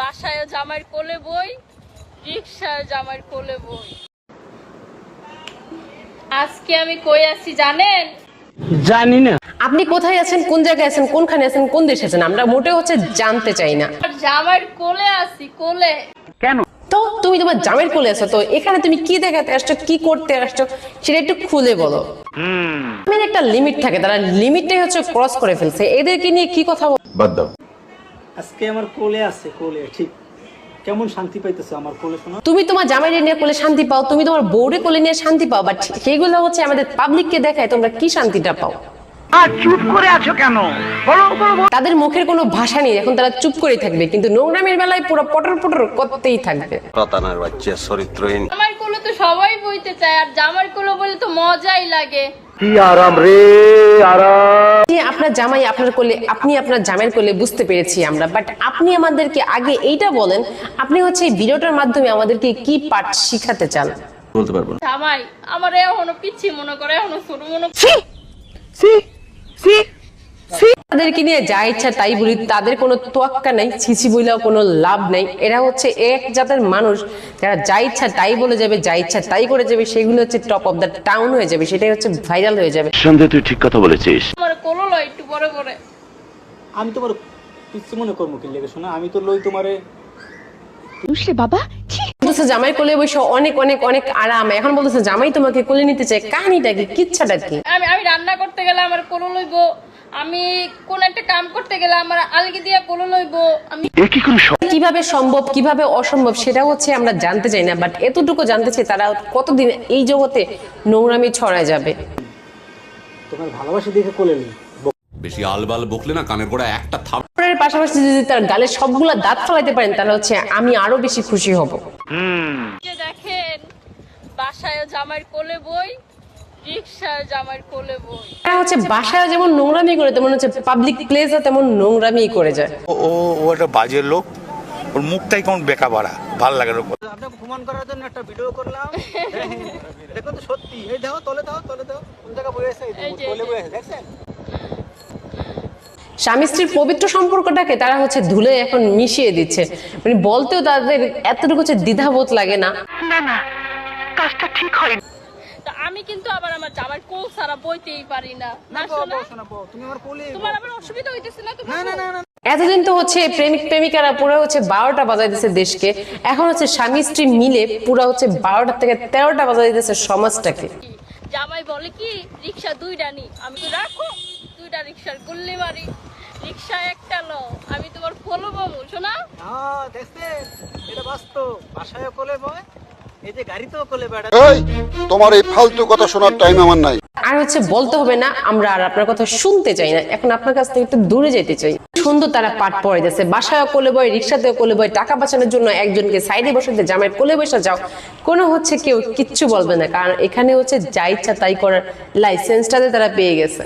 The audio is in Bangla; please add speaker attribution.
Speaker 1: বাসায় জামাইয়ের কোলে বই, রিকশায় জামাইয়ের কোলে বই। আজকে আমি কই আছি জানেন?
Speaker 2: জানি না।
Speaker 3: আপনি কোথায় আছেন, কোন জায়গায় আছেন, কোনখানে আছেন, কোন দেশে আছেন, আমরা মোটেও জানতে চাই না।
Speaker 1: জামাইয়ের কোলে আছি, কোলে।
Speaker 2: কেন?
Speaker 3: তো তুমি তোমার জামাইয়ের কোলে আছো, তো এখানে তুমি কি দেখাতে আসছো, কি করতে আসছো সেটা একটু খুলে বলো। একটা লিমিট থাকে, তারা লিমিটটাই ক্রস করে ফেলছে, এদেরকে নিয়ে কি কথা
Speaker 4: বাদ দাও।
Speaker 5: আজকে আমার কোলে আছে, কোলে ঠিক কেমন শান্তি পাইতেছে আমার কোলে শোনা।
Speaker 3: তুমি তোমার জামাইরে নিয়ে কোলে শান্তি পাও, তুমি তোমার বউরে কোলে নিয়ে শান্তি পাও, বাট সেগুলো আমাদের পাবলিককে দেখায় তোমরা কি শান্তিটা পাও।
Speaker 2: আর চুপ করে আছো কেন? বলো বলো।
Speaker 3: তাদের মুখের কোনো ভাষা নেই, এখন তারা চুপ করেই থাকবে, কিন্তু নোংরামের বেলায় পুরো পটর পটর করতেই থাকবে।
Speaker 4: রতানার বাচ্চা চরিত্রহীন।
Speaker 1: জামাইয়ের কোলে তো সবাই বইতে চায়, আর জামাইয়ের কোলে বলে তো মজাই লাগে।
Speaker 2: কি আরাম রে, আরাম।
Speaker 3: যে আপনার জামাই আপনার কোলে, আপনি আপনার জামাইয়ের কোলে, বুঝতে পেরেছি আমরা, বাট আপনি আমাদেরকে আগে এইটা বলেন, আপনি এই ভিডিওটার মাধ্যমে আমাদেরকে কি পাঠ শিখাতে চান?
Speaker 4: বলতে পারবো না।
Speaker 1: জামাই আমার এখনো পিচ্ছি মনে করে, এখনো ছোট মনে করে।
Speaker 3: তাদেরকে নিয়ে যা ইচ্ছা তাই বলি, তাদের কোনো তোয়াক্কা নাই, ছিছি বইলেও কোনো লাভ নাই। এরা এক জাতের মানুষ যারা যা ইচ্ছা তাই বলে যাবে, যা ইচ্ছা তাই করে যাবে, সেগুলো টপ অফ দ্য টাউন হয়ে যাবে, সেটাই ভাইরাল হয়ে যাবে।
Speaker 4: সন্দেহ, তুই ঠিক কথা বলেছিস।
Speaker 1: আমার কোলো লয় একটু পরে পরে।
Speaker 5: আমি তোমার পিচ্ছি মনে করবো কি লেগে শোনা, আমি তো লই তোমারে
Speaker 3: বলতেছে জামাই কোলে বসে অনেক অনেক অনেক আরাম, এখন বলতেছে জামাই তোমাকে কোলে নিতে চায়। কাহিনীটা কি, কিচ্ছাটা কি?
Speaker 1: আমি রান্না করতে গেলে আমার কোলো লইব, আমি কোন একটা কাম করতে গেলে আমার আলগি দিয়া কোলো লইব। আমি
Speaker 3: কিভাবে সম্ভব, কিভাবে অসম্ভব সেটা আমরা জানতে চাই না, বাট এতটুকু জানতে চাই তারা কতদিন এই জগতে নোংরামি ছড়ায় যাবে।
Speaker 5: তোমার ভালোবাসা দেখে কোলে নিই।
Speaker 6: বেশি আলবাল বকলে না কানের গোড়া একটা থাপ।
Speaker 3: এর পাশাপাশি যদি তার গালে সবগুলা দাঁত ফেলাইতে পারেন, তাহলে আমি আরো বেশি খুশি হব।
Speaker 1: যে দেখেন বাসায় জামাইয়ের কোলে বই, রিকশায় জামাইয়ের কোলে বই।
Speaker 3: এরা বাসায় যেমন নোংরামি করে, তেমন পাবলিক প্লেসে তেমন নোংরামি করে যায়।
Speaker 7: ও একটা বাজে লোক, ওর মুখটাই কেমন বেকা বাড়া, ভালো লাগে ওর।
Speaker 5: আপনাকে প্রমাণ করার জন্য একটা ভিডিও করলাম, দেখো তো সত্যি। এই দাও, তলে দাও, তলে দাও, কোন জায়গা বই আছে, তলে বই আছে, দেখছেন?
Speaker 3: স্বামী স্ত্রীর পবিত্র সম্পর্কটাকে তারা ধুলে এখন মিশিয়ে দিচ্ছে, মানে বলতেও তাদের এতটুকু দ্বিধাবোধ লাগে না।
Speaker 2: কাজটা ঠিক হয়।
Speaker 1: তো আমি কিন্তু আবার আমার জামাইয়ের কোল ছাড়া বইতেই পারি না। না শোনা,
Speaker 5: তুমি আমার কোলে।
Speaker 1: তোমার আবার অসুবিধা হইতেছে না?
Speaker 5: না না না না,
Speaker 3: এতদিন তো প্রেমিক প্রেমিকারা পুরো 12টা বাজাই দিচ্ছে দেশকে, এখন স্বামী স্ত্রী মিলে পুরো 12টা থেকে 13টা বাজাই দিতেছে সমাজটাকে।
Speaker 1: জামাই বলে কি রিকশা দুইটা নি, আমি তো রাখো দুইটা রিকশার গুল্লি মারি, রিকশা একটা লো, আমি তোমার কোলো বাবু শোনা।
Speaker 5: হ্যাঁ দেখছেন, এটা বাস্তব। বাসায় কোলে বয়, এই যে গাড়িতেও কোলে বেড়া।
Speaker 8: এই তোমার এই ফালতু কথা শোনার টাইম আমার নাই।
Speaker 3: আর বলতে হবে না, আমরা আর আপনার কথা শুনতে চাই না, এখন আপনার কাছ থেকে একটু দূরে যেতে চাই। সুন্দর তারা পাঠ পড়ে যাচ্ছে, বাসায় কোলে বয়, রিক্সাতেও কোলে বয়, টাকা বাঁচানোর জন্য একজনকে সাইডে বসাতে জামাইয়ের কোলে বসে যাও, কোনো কেউ কিচ্ছু বলবে না, কারণ এখানে যা ইচ্ছা তাই করার লাইসেন্সটাতে তারা পেয়ে গেছে।